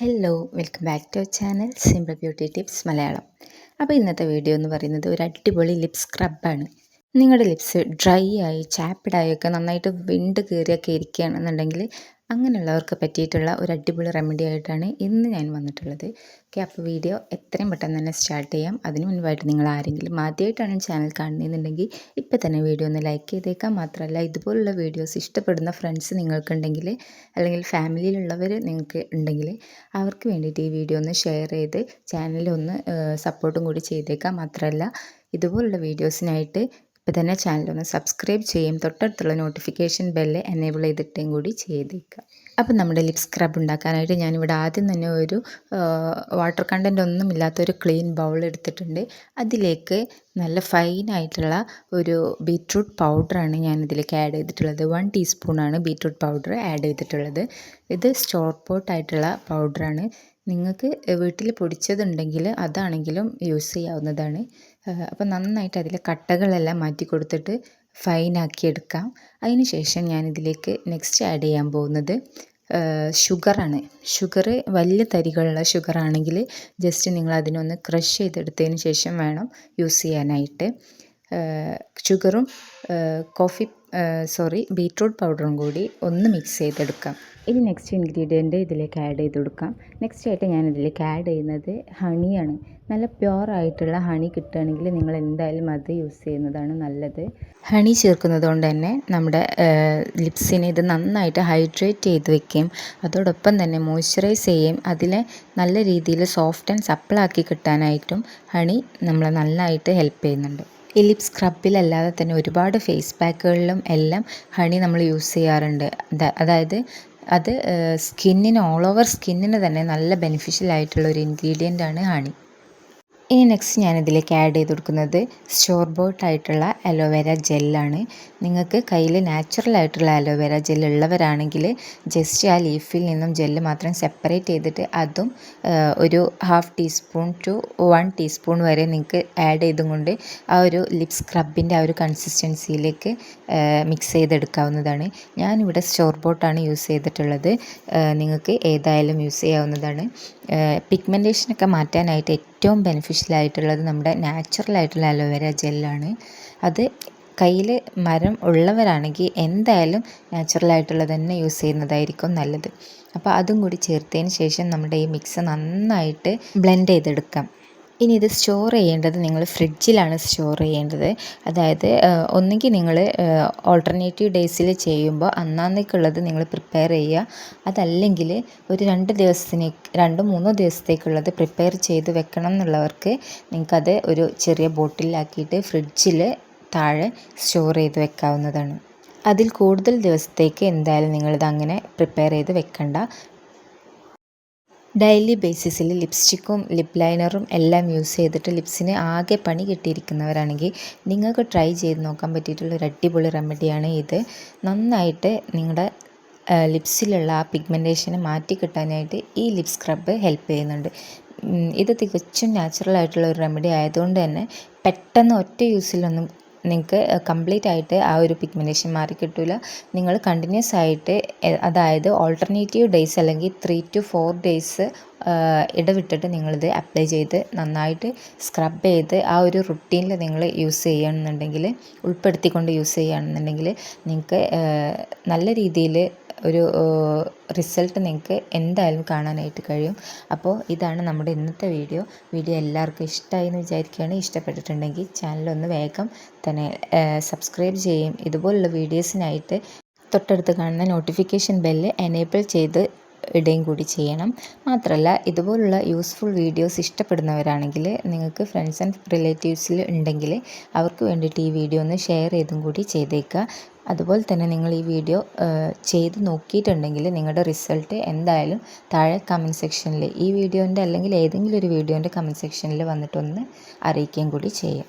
Hello welcome back to our channel simple beauty tips Malayalam. അപ്പോൾ ഇന്നത്തെ video എന്ന് പറയുന്നത് ഒരു അടിപൊളി ലിപ് സ്ക്രബാണ്. നിങ്ങളുടെ ലിപ്സ് ഡ്രൈ ആയി ചാപ്പിഡായൊക്കെ നന്നായിട്ട് വിണ്ട് കയറിയൊക്കെ ഇരിക്കുകയാണെന്നുണ്ടെങ്കിൽ അങ്ങനെയുള്ളവർക്ക് പറ്റിയിട്ടുള്ള ഒരു അടിപൊളി റെമഡി ആയിട്ടാണ് ഇന്ന് ഞാൻ വന്നിട്ടുള്ളത്. ഓക്കെ, അപ്പോൾ വീഡിയോ എത്രയും പെട്ടെന്ന് തന്നെ സ്റ്റാർട്ട് ചെയ്യാം. അതിന് മുൻപായിട്ട് നിങ്ങൾ ആരെങ്കിലും ആദ്യമായിട്ടാണ് ചാനൽ കാണുന്നതെന്നുണ്ടെങ്കിൽ ഇപ്പോൾ തന്നെ വീഡിയോ ഒന്ന് ലൈക്ക് ചെയ്തേക്കാം. മാത്രമല്ല ഇതുപോലുള്ള വീഡിയോസ് ഇഷ്ടപ്പെടുന്ന ഫ്രണ്ട്സ് നിങ്ങൾക്കുണ്ടെങ്കിൽ അല്ലെങ്കിൽ ഫാമിലിയിലുള്ളവർ നിങ്ങൾക്ക് ഉണ്ടെങ്കിൽ അവർക്ക് വേണ്ടിയിട്ട് ഈ വീഡിയോ ഒന്ന് ഷെയർ ചെയ്ത് ചാനലൊന്ന് സപ്പോർട്ടും കൂടി ചെയ്തേക്കാം. മാത്രമല്ല ഇതുപോലുള്ള വീഡിയോസിനായിട്ട് ഇപ്പോൾ തന്നെ ചാനലൊന്ന് സബ്സ്ക്രൈബ് ചെയ്യും, തൊട്ടടുത്തുള്ള നോട്ടിഫിക്കേഷൻ ബെല്ല് എനേബിൾ ചെയ്തിട്ടും കൂടി ചെയ്തേക്കാം. അപ്പം നമ്മുടെ ലിപ് സ്ക്രബ് ഉണ്ടാക്കാനായിട്ട് ഞാനിവിടെ ആദ്യം തന്നെ ഒരു വാട്ടർ കണ്ടൻറ്റ് ഒന്നുമില്ലാത്തൊരു ക്ലീൻ ബൗൾ എടുത്തിട്ടുണ്ട്. അതിലേക്ക് നല്ല ഫൈനായിട്ടുള്ള ഒരു ബീറ്റ്റൂട്ട് പൗഡറാണ് ഞാനിതിലേക്ക് ആഡ് ചെയ്തിട്ടുള്ളത്. 1 ടീസ്പൂണാണ് ബീറ്റ്റൂട്ട് പൗഡർ ആഡ് ചെയ്തിട്ടുള്ളത്. ഇത് സ്റ്റോർ പോട്ടായിട്ടുള്ള പൗഡറാണ്. നിങ്ങൾക്ക് വീട്ടിൽ പൊടിച്ചതുണ്ടെങ്കിൽ അതാണെങ്കിലും യൂസ് ചെയ്യാവുന്നതാണ്. അപ്പോൾ നന്നായിട്ട് അതിലെ കട്ടകളെല്ലാം മാറ്റി കൊടുത്തിട്ട് ഫൈനാക്കി എടുക്കാം. അതിന് ശേഷം ഞാനിതിലേക്ക് നെക്സ്റ്റ് ആഡ് ചെയ്യാൻ പോകുന്നത് ഷുഗറാണ്. ഷുഗർ വലിയ തരികളുള്ള ഷുഗറാണെങ്കിൽ ജസ്റ്റ് നിങ്ങൾ അതിനൊന്ന് ക്രഷ് ചെയ്തെടുത്തതിന് ശേഷം വേണം യൂസ് ചെയ്യാനായിട്ട്. ഷുഗറും ബീറ്റ്റൂട്ട് പൗഡറും കൂടി ഒന്ന് മിക്സ് ചെയ്തെടുക്കാം. ഇനി നെക്സ്റ്റ് ഇൻഗ്രീഡിയൻറ്റ് ഇതിലേക്ക് ആഡ് ചെയ്ത് കൊടുക്കാം. നെക്സ്റ്റ് ആയിട്ട് ഞാൻ ഇതിലേക്ക് ആഡ് ചെയ്യുന്നത് ഹണിയാണ്. നല്ല പ്യുവർ ആയിട്ടുള്ള ഹണി കിട്ടുകയാണെങ്കിൽ നിങ്ങൾ എന്തായാലും അത് യൂസ് ചെയ്യുന്നതാണ് നല്ലത്. ഹണി ചേർക്കുന്നത് കൊണ്ട് തന്നെ നമ്മുടെ ലിപ്സിനെ ഇത് നന്നായിട്ട് ഹൈഡ്രേറ്റ് ചെയ്ത് വെക്കും. അതോടൊപ്പം തന്നെ മോയ്സ്ചറൈസ് ചെയ്യും. അതിനെ നല്ല രീതിയിൽ സോഫ്റ്റ് ആൻഡ് സപ്പിളാക്കി കിട്ടാനായിട്ടും ഹണി നമ്മളെ നന്നായിട്ട് ഹെൽപ്പ് ചെയ്യുന്നുണ്ട്. ഈ ലിപ് സ്ക്രബിലല്ലാതെ തന്നെ ഒരുപാട് ഫേസ് പാക്കുകളിലും എല്ലാം ഹണി നമ്മൾ യൂസ് ചെയ്യാറുണ്ട്. അതായത് അത് സ്കിന്നിന് ഓൾ ഓവർ സ്കിന്നിന് തന്നെ നല്ല ബെനിഫിഷ്യൽ ആയിട്ടുള്ള ഒരു ഇൻഗ്രീഡിയൻ്റ് ആണ് ഹണി. ഇനി നെക്സ്റ്റ് ഞാനിതിലേക്ക് ആഡ് ചെയ്ത് കൊടുക്കുന്നത് സ്റ്റോർ ബോട്ട് ആയിട്ടുള്ള അലോവേര ജെല്ലാണ്. നിങ്ങൾക്ക് കയ്യിൽ നാച്ചുറൽ ആയിട്ടുള്ള അലോവേര ജെൽ ഉള്ളവരാണെങ്കിൽ ജസ്റ്റ് ആ ലീഫിൽ നിന്നും ജെല്ല് മാത്രം സെപ്പറേറ്റ് ചെയ്തിട്ട് അതും ഒരു 1/2 ടീസ്പൂൺ ടു 1 ടീസ്പൂൺ വരെ നിങ്ങൾക്ക് ആഡ് ചെയ്തും കൊണ്ട് ആ ഒരു ലിപ് സ്ക്രബിൻ്റെ ആ ഒരു കൺസിസ്റ്റൻസിയിലേക്ക് മിക്സ് ചെയ്തെടുക്കാവുന്നതാണ്. ഞാനിവിടെ സ്റ്റോർ ബോട്ടാണ് യൂസ് ചെയ്തിട്ടുള്ളത്. നിങ്ങൾക്ക് ഏതായാലും യൂസ് ചെയ്യാവുന്നതാണ്. പിഗ്മെൻറ്റേഷനൊക്കെ മാറ്റാനായിട്ട് ഏറ്റവും ബെനിഫിഷ്യൽ ആയിട്ടുള്ളത് നമ്മുടെ നാച്ചുറൽ ആയിട്ടുള്ള അലോവേര ജെല്ലാണ്. അത് കയ്യിൽ മരം ഉള്ളവരാണെങ്കിൽ എന്തായാലും നാച്ചുറൽ ആയിട്ടുള്ളത് തന്നെ യൂസ് ചെയ്യുന്നതായിരിക്കും നല്ലത്. അപ്പോൾ അതും കൂടി ചേർത്തതിന് ശേഷം നമ്മുടെ ഈ മിക്സ് നന്നായിട്ട് ബ്ലെൻഡ് ചെയ്തെടുക്കാം. ഇനി ഇത് സ്റ്റോർ ചെയ്യേണ്ടത് നിങ്ങൾ ഫ്രിഡ്ജിലാണ് സ്റ്റോർ ചെയ്യേണ്ടത്. അതായത് ഒന്നുകിൽ നിങ്ങൾ ഓൾട്ടർനേറ്റീവ് ഡേയ്സിൽ ചെയ്യുമ്പോൾ അന്നേക്കുള്ളത് നിങ്ങൾ പ്രിപ്പയർ ചെയ്യുക. അതല്ലെങ്കിൽ ഒരു 2-3 ദിവസത്തേക്കുള്ളത് പ്രിപ്പയർ ചെയ്ത് വെക്കണം എന്നുള്ളവർക്ക് നിങ്ങൾക്കത് ഒരു ചെറിയ ബോട്ടിലാക്കിയിട്ട് ഫ്രിഡ്ജിൽ താഴെ സ്റ്റോർ ചെയ്ത് വെക്കാവുന്നതാണ്. അതിൽ കൂടുതൽ ദിവസത്തേക്ക് എന്തായാലും നിങ്ങളിത് അങ്ങനെ പ്രിപ്പയർ ചെയ്ത് വെക്കണ്ട. ഡെയിലി ബേസിസിൽ ലിപ്സ്റ്റിക്കും ലിപ് ലൈനറും എല്ലാം യൂസ് ചെയ്തിട്ട് ലിപ്സിന് ആകെ പണി കിട്ടിയിരിക്കുന്നവരാണെങ്കിൽ നിങ്ങൾക്ക് ട്രൈ ചെയ്ത് നോക്കാൻ പറ്റിയിട്ടുള്ള ഒരു അടിപൊളി റെമഡിയാണ് ഇത്. നന്നായിട്ട് നിങ്ങളുടെ ലിപ്സിലുള്ള ആ പിഗ്മെൻറ്റേഷനെ മാറ്റി കിട്ടാനായിട്ട് ഈ ലിപ് സ്ക്രബ് ഹെൽപ്പ് ചെയ്യുന്നുണ്ട്. ഇത് തികച്ചും നാച്ചുറൽ ആയിട്ടുള്ള ഒരു റെമഡി ആയതുകൊണ്ട് തന്നെ പെട്ടെന്ന് ഒറ്റ യൂസിലൊന്നും നിങ്ങൾക്ക് കംപ്ലീറ്റ് ആയിട്ട് ആ ഒരു പിഗ്മെൻറ്റേഷൻ മാറി കിട്ടില്ല. നിങ്ങൾ കണ്ടിന്യൂസ് ആയിട്ട് അതായത് ഓൾട്ടർനേറ്റീവ് ഡേയ്സ് അല്ലെങ്കിൽ 3 to 4 ഡേയ്സ് ഇടവിട്ടിട്ട് നിങ്ങളിത് അപ്ലൈ ചെയ്ത് നന്നായിട്ട് സ്ക്രബ് ചെയ്ത് ആ ഒരു റുട്ടീനിൽ നിങ്ങൾ യൂസ് ചെയ്യുകയാണെന്നുണ്ടെങ്കിൽ ഉൾപ്പെടുത്തിക്കൊണ്ട് യൂസ് ചെയ്യുകയാണെന്നുണ്ടെങ്കിൽ നിങ്ങൾക്ക് നല്ല രീതിയിൽ ഒരു റിസൾട്ട് നിങ്ങൾക്ക് എന്തായാലും കാണാനായിട്ട് കഴിയും. അപ്പോൾ ഇതാണ് നമ്മുടെ ഇന്നത്തെ വീഡിയോ എല്ലാവർക്കും ഇഷ്ടമായി എന്ന് വിചാരിക്കുകയാണ്. ഇഷ്ടപ്പെട്ടിട്ടുണ്ടെങ്കിൽ ചാനലൊന്ന് വേഗം തന്നെ സബ്സ്ക്രൈബ് ചെയ്യും. ഇതുപോലുള്ള വീഡിയോസിനായിട്ട് തൊട്ടടുത്ത് കാണുന്ന നോട്ടിഫിക്കേഷൻ ബെല്ല് എനേബിൾ ചെയ്ത് ഇടുകയും കൂടി ചെയ്യണം. മാത്രമല്ല ഇതുപോലുള്ള യൂസ്ഫുൾ വീഡിയോസ് ഇഷ്ടപ്പെടുന്നവരാണെങ്കിൽ നിങ്ങൾക്ക് ഫ്രണ്ട്സ് ആൻഡ് റിലേറ്റീവ്സിൽ ഉണ്ടെങ്കിൽ അവർക്ക് വേണ്ടിയിട്ട് ഈ വീഡിയോ ഒന്ന് ഷെയർ ചെയ്തും കൂടി ചെയ്തേക്കുക. അതുപോലെ തന്നെ നിങ്ങൾ ഈ വീഡിയോ ചെയ്ത് നോക്കിയിട്ടുണ്ടെങ്കിൽ നിങ്ങളുടെ റിസൾട്ട് എന്തായാലും താഴെ കമൻറ്റ് സെക്ഷനിൽ ഈ വീഡിയോൻ്റെ അല്ലെങ്കിൽ ഏതെങ്കിലും ഒരു വീഡിയോൻ്റെ കമൻറ്റ് സെക്ഷനിൽ വന്നിട്ടൊന്ന് അറിയിക്കുകയും കൂടി ചെയ്യാം.